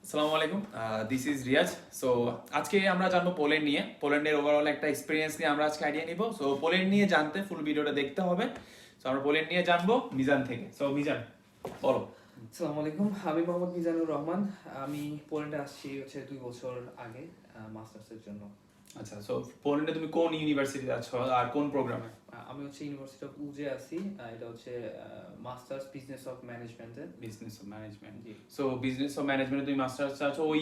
আসসালামু আলাইকুম, this is Riaz. So আজকে আমরা জানবো পোল্যান্ড নিয়ে, পোল্যান্ডের ওভারঅল একটা এক্সপিরিয়েন্স নিয়ে আমরা আজকে আইডিয়া নিব। সো পোল্যান্ড নিয়ে জানতে ফুল ভিডিওটা দেখতে হবে। সো আমরা পোল্যান্ড নিয়ে জানবো মিজান থেকে। সো মিজান, বলো। আসসালামু আলাইকুম, আমি মোহাম্মদ মিজানুর রহমান। আমি পোল্যান্ডে আসছি 2 বছর আগে মাস্টার্সের জন্য। আচ্ছা, সো পোল্যান্ডে তুমি কোন ইউনিভার্সিটিতে আছো আর কোন প্রোগ্রামে? আমি ইউনিভার্সিটি অফ উজে আছি। এটা হচ্ছে মাস্টার্স বিজনেস অফ ম্যানেজমেন্টে। Business of management. G. So business of ম্যানেজমেন্টে তুমি মাস্টার্স আছো। ওই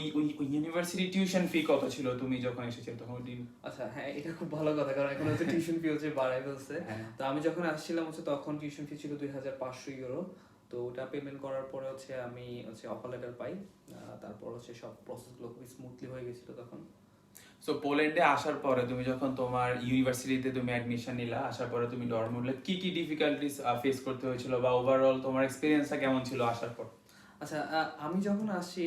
ইউনিভার্সিটি টিউশন ফি কত ছিল তুমি যখন এসেছিলে তখন? আচ্ছা, হ্যাঁ, এটা খুব ভালো কথা, কারণ এখন টিউশন ফি বাড়াই ফেলছে। হ্যাঁ। তো আমি যখন আসছিলাম তখন টিউশন ফি ছিল 2500 ইউরো। তো ওটা পেমেন্ট করার পরে আমি অফার লেটার পাই। তারপর সব প্রসেসগুলো খুবই স্মুথলি হয়ে গেছিল তখন। সো পোল্যান্ডে আসার পরে তুমি যখন তোমার ইউনিভার্সিটিতে তুমি অ্যাডমিশন নিলা, আসার পরে তুমি ডর্মে উঠলে, কি কি ডিফিকাল্টিস ফেস করতে হয়েছিল বা ওভারঅল তোমার এক্সপেরিয়েন্সটা কেমন ছিল আসার পর? আচ্ছা, আমি যখন আসছি,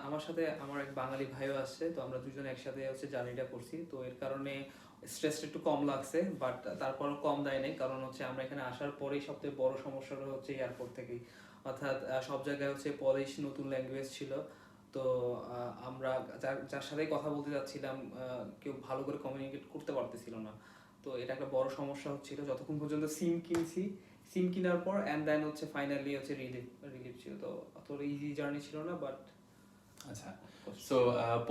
আমার সাথে আমার এক বাঙালি ভাইও আসছে। তো আমরা দুজন একসাথে জার্নিটা করছি। তো এর কারণে স্ট্রেসটা একটু কম লাগছে, বাট তারপরও কম দেয় নাই, কারণ আমরা এখানে আসার পরেই সবথেকে বড় সমস্যাটা এয়ারপোর্ট থেকেই। অর্থাৎ সব জায়গায় পলিশ, নতুন ল্যাঙ্গুয়েজ ছিল। তো আমরা যার সাথেই কথা বলতে যাচ্ছিলাম, কেউ ভালো করে কমিউনিকেট করতে পারতেছিল না। তো এটা একটা বড় সমস্যা হচ্ছিল যতক্ষণ পর্যন্ত সিম কিনছি। সিম কেনার পর অ্যান্ড দেন ফাইনালি রিলিফ ছিল। তো অত ইজি জার্নি ছিল না, বাট আচ্ছা, সো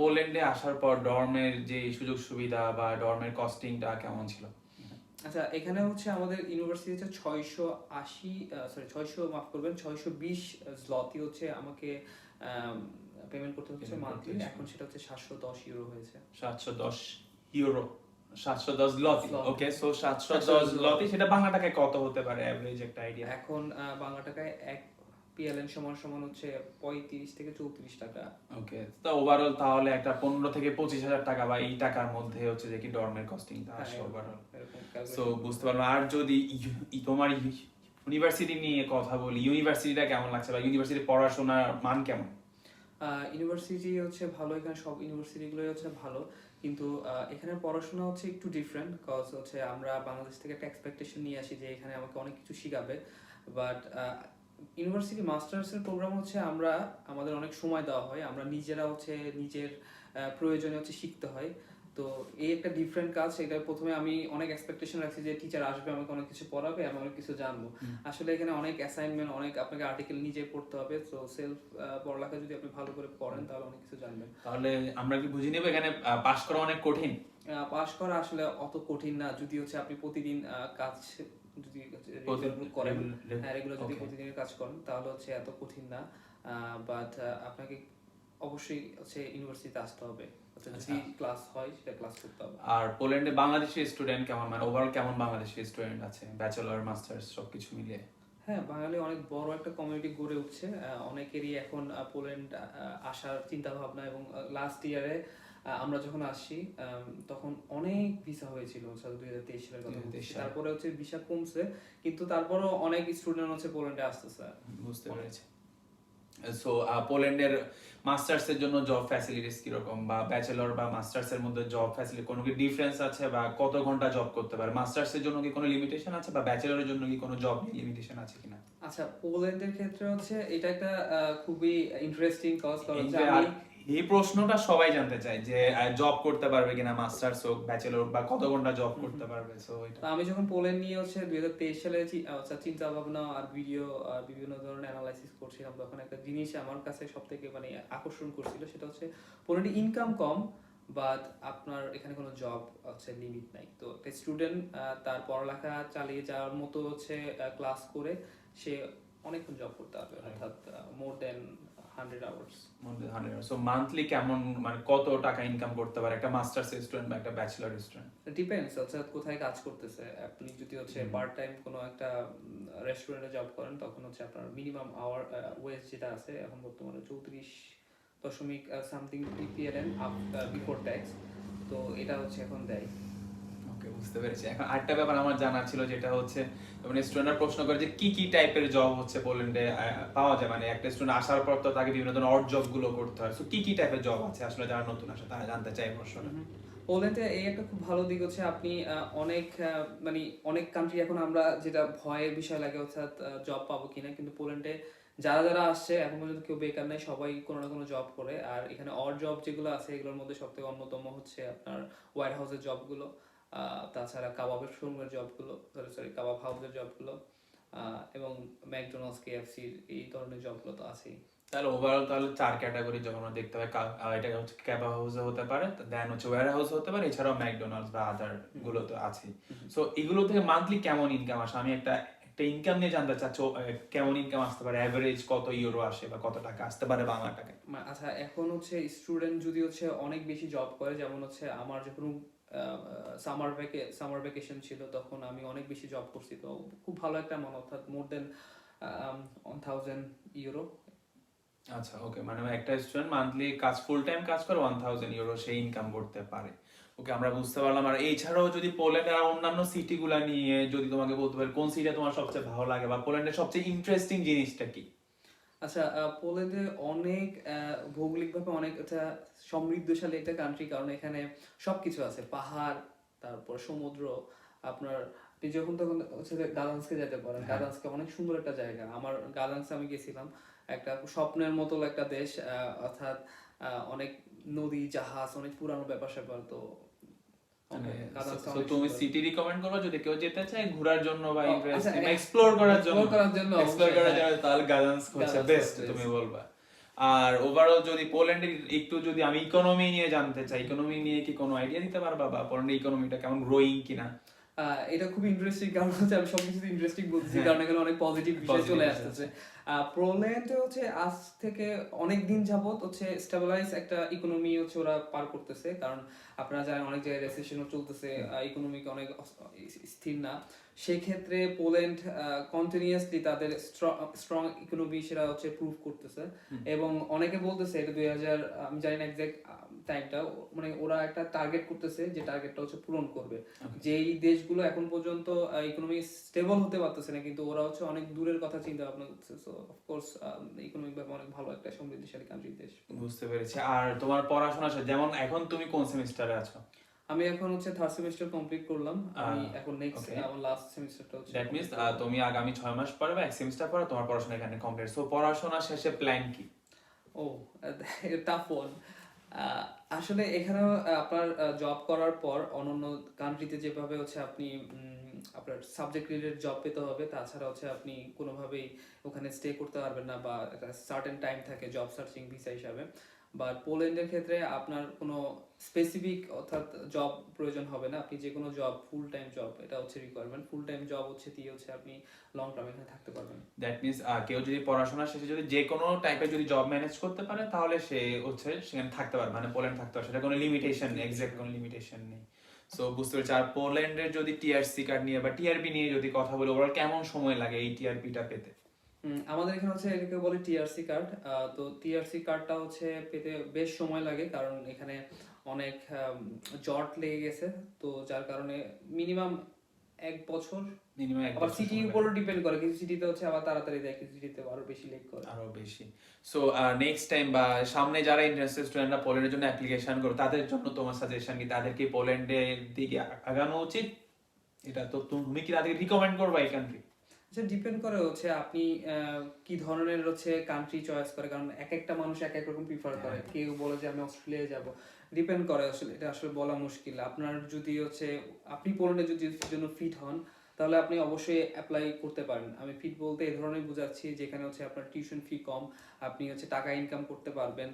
পোল্যান্ডে আসার পর ডর্মের যে সুযোগ সুবিধা বা ডর্মের কস্টিংটা কেমন ছিল? আচ্ছা, এখানে আমাদের ইউনিভার্সিটিতে 680, সরি 600, মাফ করবেন, 620 zloty আমাকে পেমেন্ট করতে হচ্ছে মান্থলি। এখন সেটা 710 ইউরো হয়েছে। 710 ইউরো, 710 লতি। Zloty। ওকে, সো 710 লতি সেটা বাংলা টাকায় কত হতে পারে অ্যাভারেজ একটা আইডিয়া? এখন বাংলা টাকায় এক PLN সমান সমান 35 থেকে 34 টাকা। ওকে, তো ওভারঅল তাহলে একটা 15 থেকে 25 হাজার টাকা বা এই টাকার মধ্যে হচ্ছে যে কি ডর্মের কস্টিংটা আসে ওভারঅল। সো বুঝতে পারলাম। আর যদি তোমার ইউনিভার্সিটি নিয়ে কথা বলি, ইউনিভার্সিটিটা কেমন লাগছে বা ইউনিভার্সিটি পড়াশোনার মান কেমন? ইউনিভার্সিটি ভালো, এখানে সব ইউনিভার্সিটিগুলোই ভালো, কিন্তু এখানে পড়াশোনা একটু ডিফারেন্ট। কজ আমরা বাংলাদেশ থেকে একটা এক্সপেকটেশন নিয়ে আসি যে এখানে আমাকে অনেক কিছু শিখাবে, বাট ইউনিভার্সিটি মাস্টার্সের প্রোগ্রাম আমরা আমাদের অনেক সময় দেওয়া হয়, আমরা নিজেরা নিজের প্রয়োজনে শিখতে হয়। তো এই একটা ডিফারেন্ট কাজ। এটা প্রথমে আমি অনেক এক্সপেকটেশন রাখছি যে টিচার আসবে, আমাকে অনেক কিছু পড়াবে, আমি অনেক কিছু জানবো। আসলে এখানে অনেক অ্যাসাইনমেন্ট, অনেক আপনাকে আর্টিকেল নিজে পড়তে হবে। তো সেলফ পড়ালেখা যদি আপনি ভালো করে পড়েন তাহলে অনেক কিছু জানবেন। তাহলে আমরা কি বুঝে নেব এখানে পাশ করা অনেক কঠিন? পাস করা আসলে অত কঠিন না, যদি আপনি প্রতিদিন কাজ যদি করেন, রেগুলার যদি প্রতিদিনের কাজ করেন তাহলে এত কঠিন না। বাট আপনাকে অবশ্যই ইউনিভার্সিটিতে আসতে হবে। যদি ক্লাস হয় সেটা ক্লাস করতে হবে। আর পোল্যান্ডে বাংলাদেশি স্টুডেন্ট কেমন, মানে ওভারঅল কেমন বাংলাদেশি স্টুডেন্ট আছে ব্যাচেলর মাস্টার্স সবকিছু মিলিয়ে? হ্যাঁ, বাঙালি অনেক বড় একটা কমিউনিটি গড়ে উঠছে। অনেকেরই এখন পোল্যান্ড আসার চিন্তা ভাবনা, এবং লাস্ট ইয়ারে আমরা যখন আসছি তখন অনেক ভিসা হয়েছিল। 2023 সালের কথা বলছি। তারপরে ভিসা কমছে, কিন্তু তারপরও অনেক স্টুডেন্ট পোল্যান্ডে আসতেছে। বুঝতে পেরেছি। সো পোল্যান্ডের মাস্টার্স এর জন্য জব ফ্যাসিলিটিস কিরকম, বা ব্যাচেলর বা মাস্টার্স এর মধ্যে জব ফ্যাসিলিটি কোনো কি ডিফারেন্স আছে, বা কত ঘন্টা জব করতে পারে? মাস্টার্স এর জন্য কি কোনো লিমিটেশন আছে, বা ব্যাচেলরের জন্য কি কোনো জব লিমিটেশন আছে কিনা? আচ্ছা, পোল্যান্ডের ক্ষেত্রে এটা একটা খুবই ইন্টারেস্টিং কজ। এই প্রশ্নটা সবাই জানতে চায় যে জব করতে পারবে কিনা, মাস্টার্স হোক ব্যাচেলর হোক, বা কত ঘন্টা জব করতে পারবে। সো এটা আমি যখন পোল্যান্ড নিয়ে 2023 সালে চিন্তা ভাবনা আর ভিডিও আর বিভিন্ন ধরনের অ্যানালাইসিস করছিলাম, তখন একটা জিনিস আমার কাছে সবথেকে আকর্ষণ করছিল, সেটা পোল্যান্ডে ইনকাম কম, বাট আপনার এখানে কোনো জব লিমিট নাই। তো একটা স্টুডেন্ট তার পড়ালেখা চালিয়ে যাওয়ার মতো ক্লাস করে সে অনেকক্ষণ জব করতে পারবে, অর্থাৎ মোর দেন 100 আওয়ার্স। সো মান্থলি কেমন, মানে কত টাকা ইনকাম করতে পারে একটা মাস্টার্স স্টুডেন্ট বা একটা ব্যাচেলর স্টুডেন্ট? ডিপেন্ডস কোথায় কাজ করতেছে। আপনি যদি পার্ট টাইম কোনো একটা রেস্টুরেন্টে জব করেন, তখন আপনার মিনিমাম আওয়ার ওয়েজ যেটা আছে এখন বর্তমানে 34 সামথিং PLN বিফোর ট্যাক্স। তো এটা এখন দেয়। ওকে, বুঝতে পেরেছি। এখন আরেকটা ব্যাপার আমার জানা ছিল, যেটা হচ্ছে মানে স্টুডেন্টরা প্রশ্ন করে যে কি কি টাইপের জব পোল্যান্ডে পাওয়া যায়, মানে একটা স্টুডেন্ট আসার পর তো তাকে বিভিন্ন ধরনের অড জব গুলো করতে হয়। সো কি কি টাইপের জব আছে আসলে, যারা নতুন আসে তারা জানতে চায় প্রশ্নটা। পোল্যান্ডে এই একটা খুব ভালো দিক আপনি অনেক অনেক কান্ট্রি এখন আমরা যেটা ভয়ের বিষয় লাগে জব পাবো কিনা, কিন্তু পোল্যান্ডে যারা যারা আসছে এখন পর্যন্ত কেউ বেকার নাই, সবাই কোনো না কোনো জব করে। আর এখানে অড জব যেগুলো আছে এগুলোর মধ্যে সবথেকে অন্যতম হচ্ছে আপনার ওয়্যার হাউসের জবগুলো, তাছাড়া কাবাবের শোরুমের জবগুলো, সরি কাবাব হাউসের জবগুলো, এবং ম্যাকডোনাল্ডস, কেএফসির এই ধরনের জবগুলো তো আছেই। তাহলে ওভারঅল তাহলে 4 ক্যাটাগরি যখন আমরা দেখতে পাই, এটা হচ্ছে ক্যাবা হাউসে হতে পারে, দেন হচ্ছে ওয়্যার হাউস হতে পারে, এছাড়াও ম্যাকডোনাল্ডস বা আদার গুলো তো আছেই। সো এগুলো থেকে মান্থলি কেমন ইনকাম আসে? আমি একটা একটা ইনকাম নিয়ে জানতে চাচ্ছি, কেমন ইনকাম আসতে পারে, এভারেজ কত ইউরো আসে বা কত টাকা আসতে পারে বাংলা টাকায়? আচ্ছা, এখন হচ্ছে স্টুডেন্ট যদি হচ্ছে অনেক বেশি জব করে, যেমন হচ্ছে আমার যখন সামার ভ্যাকেশন ছিল তখন আমি অনেক বেশি জব করছি, তো খুব ভালো একটা অ্যামাউন্ট, অর্থাৎ মোর দেন 1000 ইউরো। আচ্ছা, ওকে, মানে একটা স্টুডেন্ট মান্থলি কাজ, ফুল টাইম কাজ করে 1000 ইউরো সে ইনকাম করতে পারে। ওকে, আমরা বুঝতে পারলাম। আর এছাড়াও যদি পোল্যান্ডের আর অন্যান্য সিটিগুলা নিয়ে যদি তোমাকে বলতে পারি কোন সিটি তোমার সবচেয়ে ভালো লাগে বা পোল্যান্ডের সবচেয়ে ইন্টারেস্টিং জিনিসটা কি? আচ্ছা, পোল্যান্ডে অনেক ভৌগোলিকভাবে অনেক একটা সমৃদ্ধশালী একটা কান্ট্রি, কারণ এখানে সবকিছু আছে, পাহাড়, তারপর সমুদ্র। আপনার আপনি যখন তখন হচ্ছে গাদান্সকে যেতে পারেন, হ্যাঁ। গাদান্সকে অনেক সুন্দর একটা জায়গা। আমার গাদান্সে আমি গেছিলাম, একটা স্বপ্নের মতো একটা দেশ, অর্থাৎ অনেক নদী, জাহাজ, অনেক পুরানো ব্যাপার স্যাপার। তো মানে গাদান্সটা so অনেক তুমি সুন্দর। সিটি রিকমেন্ড করবে যদি কেউ যেতে চায় ঘোরার জন্য বা আচ্ছা, ইন্টারেস্টিং এক্সপ্লোর করার জন্য? explore করার জন্য এক্সপ্লোর অবশ্যই, করার হ্যাঁ। জন্য তাহলে গাদান্স হচ্ছে গাদান্স বেস্ট হচ্ছে তুমি best। বলবা। আর ওভারঅল যদি পোল্যান্ডের একটু যদি আমি ইকোনমি নিয়ে জানতে চাই, ইকোনমি নিয়ে কি কোনো আইডিয়া দিতে পারবা বা পোল্যান্ডের ইকোনমিটা কেমন, গ্রোয়িং কিনা? এটা খুব ইন্টারেস্টিং, কারণ হচ্ছে আমি সবকিছুতে ইন্টারেস্টিং বলতেছি, হ্যাঁ। কারণ এখানে অনেক পজিটিভ বিষয় Positive চলে বিষয় আসতেছে। পোল্যান্ডে হচ্ছে আজ থেকে অনেক দিন যাবত হচ্ছে স্টেবিলাইজ একটা ইকোনমি হচ্ছে ওরা পার করতেছে, কারণ আপনারা জানেন অনেক জায়গায় রেসেশনও চলতেছে, ইকোনমিক অনেক স্থির না। সেক্ষেত্রে পোল্যান্ড কন্টিনিউয়াসলি তাদের স্ট্রং ইকোনমি সেটা হচ্ছে প্রুভ করতেছে। এবং অনেকে বলতেছে এটা 2000, আমি জানি না এক্সাক্ট টাইমটা, মানে ওরা একটা টার্গেট করতেছে যে টার্গেটটা হচ্ছে পূরণ করবে। যেই দেশগুলো এখন পর্যন্ত ইকোনমি স্টেবল হতে পারতেছে না, কিন্তু ওরা হচ্ছে অনেক দূরের কথা চিন্তা ভাবনা করতেছে। সো অফকোর্স ইকোনমিক ভাবে অনেক ভালো একটা সমৃদ্ধশালী কান্ট্রি দেশ। বুঝতে পেরেছি। আর তোমার পড়াশোনা শেষ, যেমন এখন তুমি কোন সেমিস্টারে আছো? আমি এখন হচ্ছে থার্ড সেমিস্টার কমপ্লিট করলাম, আমি এখন নেক্সট ওকে, আমার লাস্ট সেমিস্টারটা হচ্ছে দ্যাট মিন্স complete করবো। তুমি আগামী 6 মাস পরে বা 1 সেমিস্টার পরে তোমার পড়াশোনা এখানে কমপ্লিট। সো পড়াশোনা শেষে প্ল্যান কি? ও, টাফ ওয়ান। আসলে এখানেও আপনার জব করার পর অন্যান্য কান্ট্রিতে যেভাবে হচ্ছে আপনি আপনার সাবজেক্ট রিলেটেড জব পেতে হবে, তাছাড়া হচ্ছে আপনি কোনোভাবেই ওখানে স্টে করতে পারবেন না, বা একটা সার্টেন টাইম থাকে জব সার্চিং ভিসা হিসাবে। বাট পোল্যান্ডের ক্ষেত্রে আপনার কোনো স্পেসিফিক অর্থাৎ জব প্রয়োজন হবে না, আপনি যে কোনো জব, ফুল টাইম জব এটা হচ্ছে রিকোয়ারমেন্ট, ফুল টাইম জব হচ্ছে দিয়ে হচ্ছে আপনি লং টার্ম এখানে থাকতে পারবেন। দ্যাট মিন্স কেউ যদি পড়াশোনা শেষে যদি যে কোনো টাইপের যদি জব ম্যানেজ করতে পারে তাহলে সে হচ্ছে সেখানে থাকতে পারে, মানে পোল্যান্ড থাকতে পারে, সেটা কোনো লিমিটেশন নেই, এক্সাক্ট কোনো লিমিটেশন নেই। সো বুঝতে পেরেছি। আর পোল্যান্ডের যদি টিআরসি কার্ড নিয়ে বা টিআরপি নিয়ে যদি কথা বলি, ওভারঅল কেমন সময় লাগে এই টিআরপিটা পেতে? আমাদের এখানে হচ্ছে এটাকে বলে টিআরসি কার্ড। তো টিআরসি কার্ডটা হচ্ছে পেতে বেশ সময় লাগে, কারণ এখানে অনেক জট লেগে গেছে, তো যার কারণে মিনিমাম 1 বছর। মিনিমাম এক আবার বছর সিটির সময় উপরও লাগে। ডিপেন্ড করে, কিছু সিটিতে হচ্ছে আবার তাড়াতাড়ি দেয়, কিছু সিটিতে আরো বেশি লেট করে। আরো বেশি। সো নেক্সট টাইম বা সামনে যারা ইন্টারেস্টেড স্টুডেন্টরা পোল্যান্ডের জন্য অ্যাপ্লিকেশন করবে তাদের জন্য তোমার সাজেশন কি, তাদেরকে পোল্যান্ডের দিকে আগানো উচিত? এটা তো তুমি কি তাদেরকে রিকমেন্ড করবে এই কান্ট্রি? আচ্ছা, ডিপেন্ড করে হচ্ছে আপনি কি ধরনের হচ্ছে কান্ট্রি চয়েস করে, কারণ এক একটা মানুষ এক এক রকম প্রিফার করে। কেউ বলে যে আমি অস্ট্রেলিয়ায় যাব, ডিপেন্ড করে, আসলে এটা আসলে বলা মুশকিল। আপনার যদি হচ্ছে আপনি পোল্যান্ডে যদি জন্য ফিট হন, তাহলে আপনি অবশ্যই অ্যাপ্লাই করতে পারেন। আমি ফিট বলতে এই ধরনের বোঝাচ্ছি যেখানে হচ্ছে আপনার টিউশন ফি কম, আপনি হচ্ছে টাকা ইনকাম করতে পারবেন।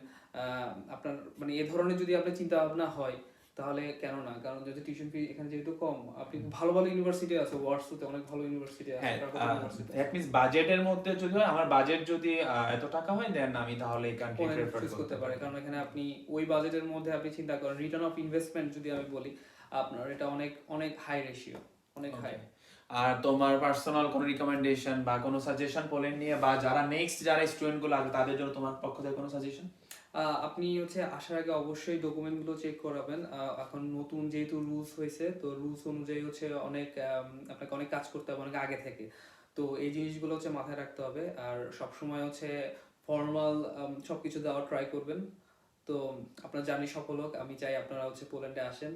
আপনার মানে এ ধরনের যদি আপনার চিন্তা ভাবনা হয় তাহলে কেন না, কারণ যদি টিউশন ফি এখানে যেহেতু কম, আপনি ভালো ভালো ইউনিভার্সিটি আছে, ওয়ার্সোতে অনেক ভালো ইউনিভার্সিটি আছে, হ্যাঁ, টার্গেট ইউনিভার্সিটি দ্যাট মিন্স বাজেটের মধ্যে যদি হয়, আমার বাজেট যদি এত টাকা হয় দেন আমি তাহলে এই কান্ট্রি পোল্যান্ড প্রেফার চুজ করতে করতে পারি। পারে, কারণ এখানে আপনি ওই বাজেটের মধ্যে আপনি চিন্তা করেন রিটার্ন অফ ইনভেস্টমেন্ট যদি আমি বলি, আপনার এটা অনেক অনেক হাই রেশিও, অনেক হাই। Okay. আর তোমার পার্সোনাল কোনো রিকমেন্ডেশন বা কোনো সাজেশন পোল্যান্ড নিয়ে বা যারা নেক্সট যারা স্টুডেন্ট গুলো আছে তাদের জন্য তোমার পক্ষ থেকে কোনো সাজেশন? আপনি হচ্ছে আসার আগে অবশ্যই ডকুমেন্টগুলো চেক করাবেন। এখন নতুন যেহেতু রুলস হয়েছে, তো রুলস অনুযায়ী হচ্ছে অনেক আপনাকে অনেক কাজ করতে হবে অনেক আগে থেকে। তো এই জিনিসগুলো হচ্ছে মাথায় রাখতে হবে, আর সবসময় হচ্ছে ফর্মাল সবকিছু দেওয়ার ট্রাই করবেন। তো আপনার জার্নি সফল হোক, আমি চাই আপনারা হচ্ছে পোল্যান্ডে আসেন।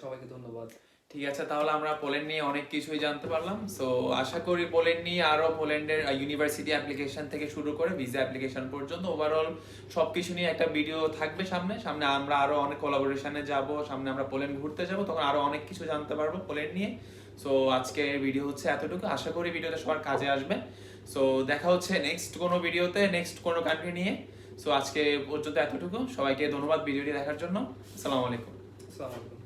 সবাইকে ধন্যবাদ। ঠিক আছে, তাহলে আমরা পোল্যান্ড নিয়ে অনেক কিছুই জানতে পারলাম। সো আশা করি পোল্যান্ড নিয়ে আরো পোল্যান্ডের ইউনিভার্সিটি অ্যাপ্লিকেশন থেকে শুরু করে ভিসা অ্যাপ্লিকেশন পর্যন্ত ওভারঅল সবকিছু নিয়ে একটা ভিডিও থাকবে সামনে সামনে আমরা আরো অনেক কোলাবোরেশনে যাব, সামনে আমরা পোল্যান্ড ঘুরতে যাব, তখন আরো অনেক কিছু জানতে পারবো পোল্যান্ড নিয়ে। সো আজকের ভিডিও হচ্ছে এতটুকু, আশা করি ভিডিওটা সবার কাজে আসবে। সো দেখা হচ্ছে নেক্সট কোনো ভিডিওতে, নেক্সট কোনো কান্ট্রি নিয়ে। সো আজকে পর্যন্ত এতটুকু, সবাইকে ধন্যবাদ ভিডিওটি দেখার জন্য। আসসালামু আলাইকুম। আসসালামু আলাইকুম।